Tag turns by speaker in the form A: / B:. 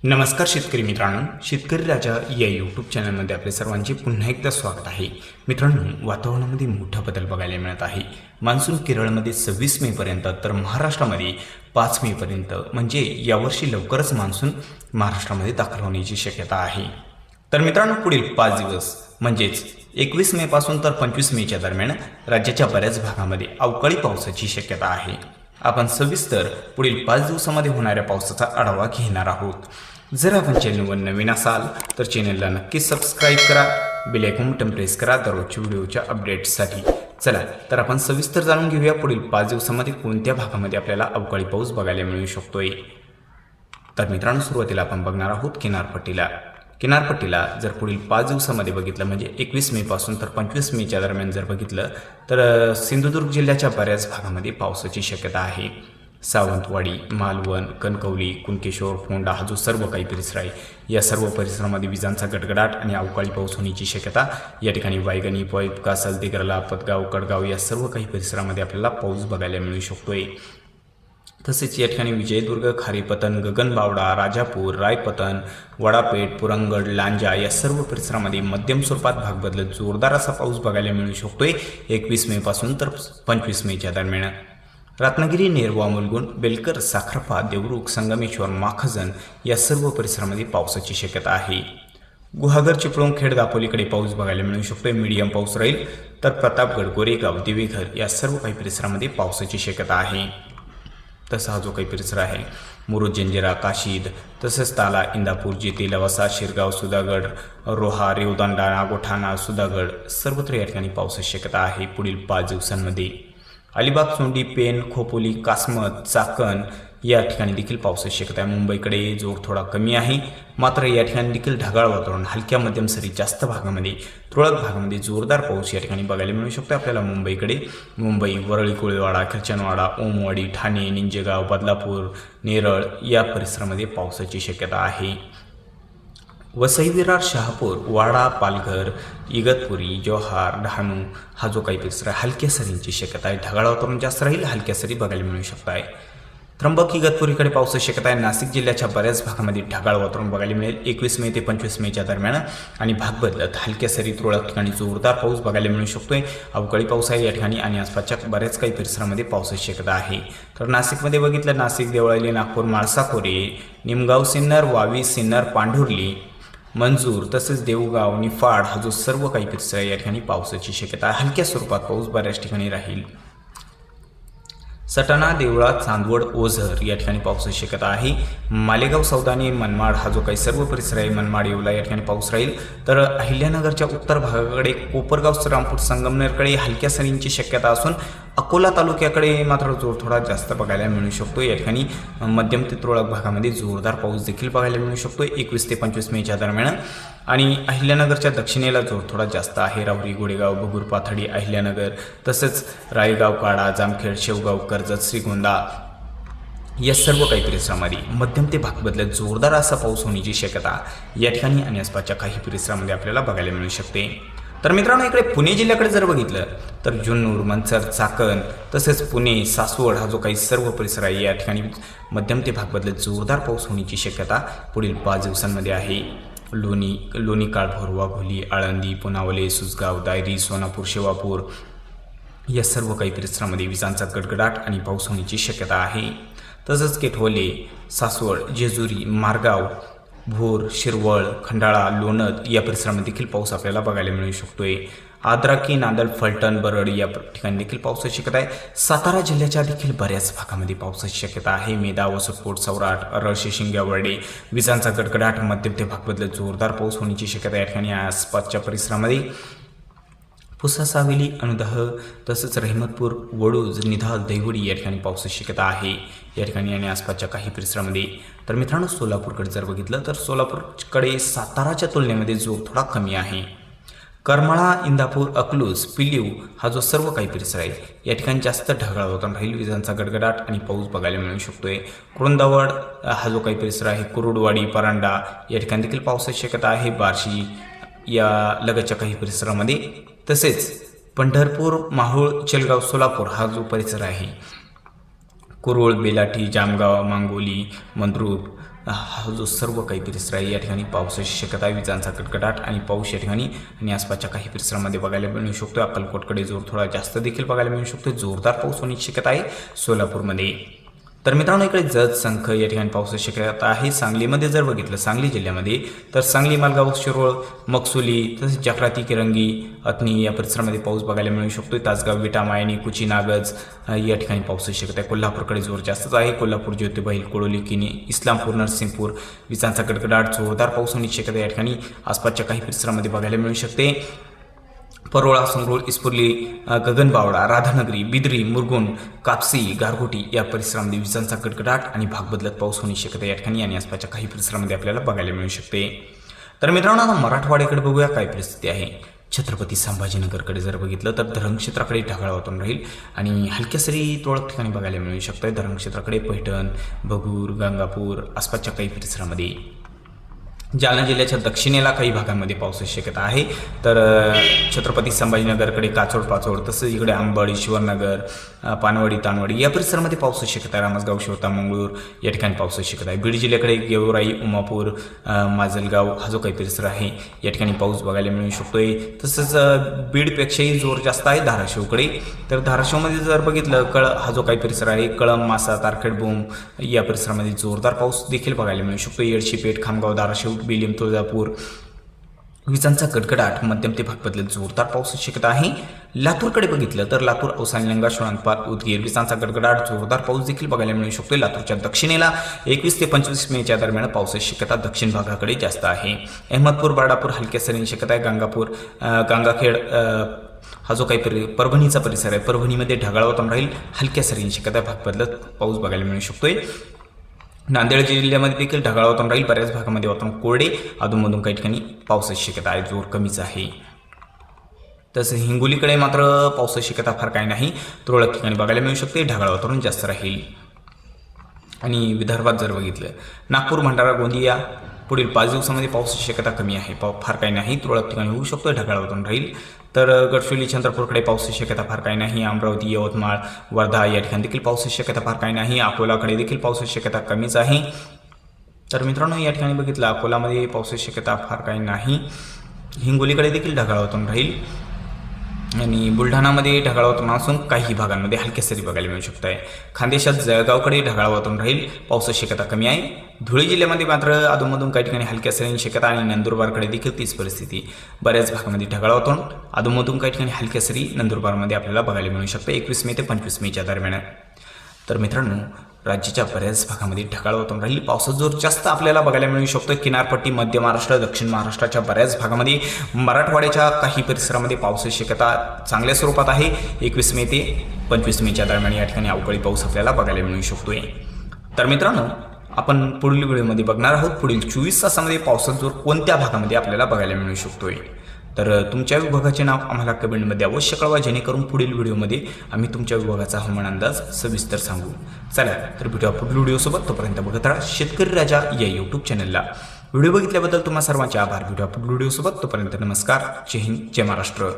A: नमस्कार शेतकरी मित्रांनो, शेतकरी राजा या यूट्यूब चॅनलमध्ये आपले सर्वांचे पुन्हा एकदा स्वागत आहे. मित्रांनो, वातावरणामध्ये मोठा बदल बघायला मिळत आहे. मान्सून केरळमध्ये 26 मेपर्यंत तर महाराष्ट्रामध्ये 5 मेपर्यंत म्हणजे यावर्षी लवकरच मान्सून महाराष्ट्रामध्ये दाखल होण्याची शक्यता आहे. तर मित्रांनो, पुढील 5 दिवस म्हणजेच 21 मेपासून तर 25 मेच्या दरम्यान राज्याच्या बऱ्याच भागामध्ये अवकाळी पावसाची शक्यता आहे. आपण सविस्तर पुढील 5 दिवसामध्ये होणाऱ्या पावसाचा आढावा घेणार आहोत. जर आपण चॅनलवर नवीन असाल तर चॅनलला नक्की सबस्क्राईब करा, बेल आयकॉन बटन प्रेस करा दररोजच्या व्हिडिओच्या अपडेट्ससाठी. चला तर आपण सविस्तर जाणून घेऊया पुढील 5 दिवसामध्ये कोणत्या भागामध्ये आपल्याला अवकाळी पाऊस बघायला मिळू शकतोय. तर मित्रांनो, सुरुवातीला आपण बघणार आहोत किनारपट्टीला जर पुढील 5 दिवसामध्ये बघितलं म्हणजे 21 मेपासून तर 25 मेच्या दरम्यान जर बघितलं तर सिंधुदुर्ग जिल्ह्याच्या बऱ्याच भागामध्ये पावसाची शक्यता आहे. सावंतवाडी, मालवण, कणकवली, कुणकेश्वर, फोंडा हा जो सर्व काही परिसर आहे या सर्व परिसरामध्ये विजांचा गडगडाट आणि अवकाळी पाऊस होण्याची शक्यता या ठिकाणी वायगणी, पॉईप, कासल, दिगरला, पतगाव, कडगाव या सर्व काही परिसरामध्ये आपल्याला पाऊस बघायला मिळू शकतोय. तसेच या ठिकाणी विजयदुर्ग, खारीपतन, गगनबावडा, राजापूर, रायपतन, वडापेठ, पुरंगड, लांजा या सर्व परिसरामध्ये मध्यम स्वरूपात भाग बदलत जोरदार असा पाऊस बघायला मिळू शकतोय 21 मेपासून तर 25 मेच्या दरम्यान. रत्नागिरी, नेरवा, मुलगुण, बेलकर, साखरपा, देवरुख, संगमेश्वर, माखजन या सर्व परिसरामध्ये पावसाची शक्यता आहे. गुहागर, चिपळूण, खेड, दापोलीकडे पाऊस बघायला मिळू शकतोय. मीडियम पाऊस राहील. तर प्रतापगड, गोरेगाव, दिवेघर या सर्व काही परिसरामध्ये पावसाची शक्यता आहे. तसा हा जो काही परिसर आहे मुरुड, जंजिरा, काशीद, तसेच ताला, इंदापूर, जेते, लवासा, शिरगाव, सुधागड, रोहा, रेवदांडा, नागोठाणा, सुधागड सर्वत्र या ठिकाणी पावसाची शक्यता आहे पुढील 5 दिवसांमध्ये. अलिबाग, सोंडी, पेन, खोपोली, कासमत, चाकण या ठिकाणी देखील पावसाची शक्यता आहे. मुंबईकडे जोर थोडा कमी आहे, मात्र या ठिकाणी देखील ढगाळ वातावरण, हलक्या मध्यम सरी, जास्त भागामध्ये तुरळक भागामध्ये जोरदार पाऊस या ठिकाणी बघायला मिळू शकतो आपल्याला. मुंबई, वरळी, कोळीवाडा, खिरचणवाडा, ओमवाडी, ठाणे, निंजेगाव, बदलापूर, नेरळ या परिसरामध्ये पावसाची शक्यता आहे. वसई, विरार, शहापूर, वाडा, पालघर, इगतपुरी, जव्हार, डहाणू हा जो काही परिसर आहे हलक्या सरींची शक्यता आहे. ढगाळ वातावरण जास्त राहील, हलक्या सरी बघायला मिळू शकत आहे. त्र्यंबक, इगतपुरीकडे पावसाची शक्यता आहे. नाशिक जिल्ह्याच्या बऱ्याच भागामध्ये ढगाळ वातावरण बघायला मिळेल 21 मे ते 25 मेच्या दरम्यान आणि भाग बदलत हलक्या सरी तुरळक ठिकाणी जोरदार पाऊस बघायला मिळू शकतोय. अवकाळी पाऊस आहे या ठिकाणी आणि आसपासच्या बऱ्याच काही परिसरामध्ये पावसाची शक्यता आहे. तर नाशिकमध्ये बघितलं नाशिक, देवळाली, नागपूर, म्हाळसाखोरे, निमगाव, सिन्नर, वावी, सिन्नर, पांढुर्ली, मंजूर, तसेच देऊगाव, निफाड हा जो सर्व काही परिसर आहे या ठिकाणी पावसाची शक्यता आहे. हलक्या स्वरूपात पाऊस बऱ्याच ठिकाणी राहील. सटाणा, देवळा, चांदवड, ओझर या ठिकाणी पावसाची शक्यता आहे. मालेगाव, सौदानी, मनमाड हा जो काही सर्व परिसर आहे मनमाड, येवला या ठिकाणी पाऊस राहील. तर अहिल्यानगरच्या उत्तर भागाकडे कोपरगाव, श्रीरामपूर, संगमनेरकडे हलक्या सरींची शक्यता असून अकोला तालुक्याकडे मात्र जोर थोडा जास्त बघायला मिळू शकतो. या ठिकाणी मध्यम ते तुरळक भागामध्ये जोरदार पाऊस देखील बघायला मिळू शकतो 21 ते 25 मेच्या दरम्यान. आणि अहिल्यानगरच्या दक्षिणेला जोर थोडा जास्त आहे. राहुरी, गोडेगाव, बगूर, पाथडी, अहिल्यानगर, तसेच रायगाव, काडा, जामखेड, शेवगाव, कर्जत, श्रीगोंदा या सर्व काही परिसरामध्ये मध्यम ते भाग बदलत जोरदार असा पाऊस होण्याची शक्यता या ठिकाणी आणि आसपासच्या काही परिसरामध्ये आपल्याला बघायला मिळू शकते. तर मित्रांनो, इकडे पुणे जिल्ह्याकडे जर बघितलं तर जुन्नूर, मंचर, चाकण, तसेच पुणे, सासवड हा जो काही सर्व परिसर आहे या ठिकाणी मध्यम ते भाग बदलत जोरदार पाऊस होण्याची शक्यता पुढील 5 दिवसांमध्ये आहे. लोणी, काळभोर, वाघोली, आळंदी, पुनावले, सुसगाव, दायरी, सोनापूर, शेवापूर या सर्व काही परिसरामध्ये विजांचा गडगडाट आणि पाऊस होण्याची शक्यता आहे. तसंच केठवले, सासवड, जेजुरी, मारगाव, भोर, शिरवळ, खंडाळा, लोणद या परिसरामध्ये देखील पाऊस आपल्याला बघायला मिळू शकतोय. आद्राकी, नांदल, फलटण, बरड या ठिकाणी देखील पावसाची शक्यता आहे. सातारा जिल्ह्याच्या देखील बऱ्याच भागामध्ये पावसाची शक्यता आहे. मेदा, वसतकोट, सौराट, रळशी, शिंग्यावर्डे विजांचा गडगडाट, मध्यम ते भाग बदलत जोरदार पाऊस होण्याची शक्यता या ठिकाणी आसपासच्या परिसरामध्ये. पुसा, सावेली, अनुदाह, तसंच रहमतपूर, वडूज, निधाल, दैवडी या ठिकाणी पावसाची शक्यता आहे या ठिकाणी आणि आसपासच्या काही परिसरामध्ये. तर मित्रांनो, सोलापूरकडे जर बघितलं तर सोलापूरकडे साताराच्या तुलनेमध्ये जोर थोडा कमी आहे. करमाळा, इंदापूर, अकलूज, पिलीव हा जो सर्व काही परिसर आहे या ठिकाणी जास्त ढगाळ वातावरण राहील. विजांचा गडगडाट आणि पाऊस बघायला मिळू शकतोय. कुरुंदावड हा जो काही परिसर आहे, कुरुडवाडी, परांडा या ठिकाणी देखील पावसाची शक्यता आहे. बार्शी या लगतच्या काही परिसरामध्ये. तसेच पंढरपूर, माहूळ, चलगाव, सोलापूर हा जो परिसर आहे, कुरुळ, बेलाठी, जामगाव, मांगोली, मंद्रुप, हा जो सर्व काही परिसर आहे या ठिकाणी पावसाची शक्यता आहे. विजांचा कडकडाट आणि पाऊस या ठिकाणी आणि आसपासच्या काही परिसरामध्ये बघायला मिळू शकतो. अक्कलकोटकडे जोर थोडा जास्त देखील बघायला मिळू शकतो. जोरदार पाऊस होण्याची शक्यता आहे सोलापूरमध्ये. तर मित्रांनो इकडे जत संख या ठिकाणी पावसाची शक्यता आहे. सांगलीमध्ये जर बघितलं सांगली जिल्ह्यामध्ये तर सांगली, मालगाव, शिरोळ, मकसुली तसेच जाफराती, किरंगी, अथनी या परिसरामध्ये पाऊस बघायला मिळू शकतो. तासगाव, विटा, मायनी, कुची, नागज या ठिकाणी पावसाची शक्यता आहे. कोल्हापूरकडे जोर जास्तच आहे. कोल्हापूर, ज्योतिबा, कोळोली, किनी, इस्लामपूर, नरसिंहपूर विजांचा कडकडाट जोरदार पाऊस होण्याची शक्यता या ठिकाणी आसपासच्या काही परिसरामध्ये बघायला मिळू शकते. परोळा, संगरूळ, इस्पुर्ली, गगनबावडा, राधानगरी, बिदरी, मुरगुण, कापसी, गारगोटी या परिसरामध्ये विजांचा कडकडाट आणि भाग बदलत पाऊस होण्याची शक्यता या ठिकाणी आणि आसपासच्या काही परिसरामध्ये आपल्याला बघायला मिळू शकते. तर मित्रांनो आता मराठवाड्याकडे बघूया काय परिस्थिती आहे. छत्रपती संभाजीनगरकडे जर बघितलं तर धरण क्षेत्राकडे ढगाळ वातावरण राहील आणि हलक्या सरी तुरळक ठिकाणी बघायला मिळू शकतं. धरण क्षेत्राकडे पैठण, भगूर, गंगापूर आसपासच्या काही परिसरामध्ये. जालना जिल्ह्याच्या दक्षिणेला काही भागांमध्ये पावसाची शक्यता आहे. तर छत्रपती संभाजीनगरकडे काचोड, पाचोड तसंच इकडे अंबड, ईश्वरनगर, पानवाडी, तानवाडी या परिसरामध्ये पावसाची शक्यता आहे. रामसगाव, शेवता, मंगळूर या ठिकाणी पावसाची शक्यता आहे. बीड जिल्ह्याकडे गेवराई, उमापूर, माजलगाव हा जो काही परिसर आहे या ठिकाणी पाऊस बघायला मिळू शकतोय. तसंच बीडपेक्षाही जोर जास्त आहे धाराशिवकडे. तर धाराशिवमध्ये जर बघितलं हा जो काही परिसर आहे कळंब, मासा, तारखेडबोम या परिसरामध्ये जोरदार पाऊस देखील बघायला मिळू शकतो. येडशीपेठ, खामगाव, धाराशिव, बेलीम, तुळजापूर विजांचा कडकडाट मध्यम ते भाग बदलत जोरदार पावसाची शक्यता आहे. लातूरकडे बघितलं तर लातूर, औसा, निलंगा, शोणंतपार, उदगीर विजांचा कडकडाट जोरदार पाऊस देखील बघायला मिळू शकतो. लातूरच्या दक्षिणेला 21 ते 25 मेच्या दरम्यान पावसाची शक्यता दक्षिण भागाकडे जास्त आहे. अहमदपूर, बारडापूर हलक्या सरींची शक्यता आहे. गंगापूर, गंगाखेड हा जो काही परभणीचा परिसर आहे परभणीमध्ये ढगाळ वातावरण राहील. हलक्या सरींची शक्यता भाग बदलत पाऊस बघायला मिळू शकतोय. नांदेड जिल्ह्यामध्ये देखील ढगाळ वातावरण राहील. बऱ्याच भागामध्ये वातावरण कोरडे, अधूनमधून काही ठिकाणी पावसाची शक्यता आहे. जोर कमीच आहे. तसं हिंगोलीकडे मात्र पावसाची शक्यता फार काही नाही. तुरळक ठिकाणी बघायला मिळू शकते. ढगाळ वातावरण जास्त राहील. आणि विदर्भात जर बघितलं नागपूर, भंडारा, गोंदिया पुढील 5 दिवसामध्ये पावसाची शक्यता कमी आहे. फार काही नाही. तुरळक ठिकाणी होऊ शकतो. ढगाळ वातावरण राहील. तर गडचिरोली, चंद्रपूरकडे पावसाची शक्यता फार काही नाही. अमरावती, यवतमाळ, वर्धा या ठिकाणी देखील पावसाची शक्यता फार काही नाही. अकोलाकडे देखील पावसाची शक्यता कमीच आहे. तर मित्रांनो या ठिकाणी बघितलं अकोलामध्ये पावसाची शक्यता फार काही नाही. हिंगोलीकडे देखील ढगाळ वातावरण राहील आणि बुलढाणामध्ये ढगाळ वातावरण असून काही भागांमध्ये हलक्या सरी बघायला मिळू शकत आहे. खानदेशात जळगावकडे ढगाळ वातावरण राहील. पावसाची शक्यता कमी आहे. धुळे जिल्ह्यामध्ये मात्र अधूनमधून काही ठिकाणी हलक्या सरींची शक्यता आणि नंदुरबारकडे देखील तीच परिस्थिती. बऱ्याच भागामध्ये ढगाळ वातावरण, अधूनमधून काही ठिकाणी हलक्या सरी नंदुरबारमध्ये आपल्याला बघायला मिळू शकते 21 मे ते 25 मेच्या दरम्यान. तर मित्रांनो राज्याच्या बऱ्याच भागामध्ये ढगाळ वातावरण राहील. पावसाचा जोर जास्त आपल्याला बघायला मिळू शकतो. किनारपट्टी, मध्य महाराष्ट्र, दक्षिण महाराष्ट्राच्या बऱ्याच भागामध्ये, मराठवाड्याच्या काही परिसरामध्ये पावसाची शक्यता चांगल्या स्वरूपात आहे. 21 मे ते 25 मेच्या दरम्यान या ठिकाणी अवकाळी पाऊस आपल्याला बघायला मिळू शकतोय. तर मित्रांनो आपण पुढील व्हिडिओमध्ये बघणार आहोत पुढील 24 तासामध्ये पावसाचा जोर कोणत्या भागामध्ये आपल्याला बघायला मिळू शकतोय. तर तुमच्या विभागाचे नाव आम्हाला कमेंटमध्ये अवश्य कळवा, जेणेकरून पुढील व्हिडिओमध्ये आम्ही तुमच्या विभागाचा हवामान अंदाज सविस्तर सांगू. चला तर भेटूया पुढील व्हिडिओसोबत. तोपर्यंत बघत राहा शेतकरी राजा या यूट्यूब चॅनलला. व्हिडिओ बघितल्याबद्दल तुम्हा सर्वांचे आभार. भेटूया पुढील व्हिडिओसोबत. तोपर्यंत नमस्कार. जय हिंद, जय महाराष्ट्र.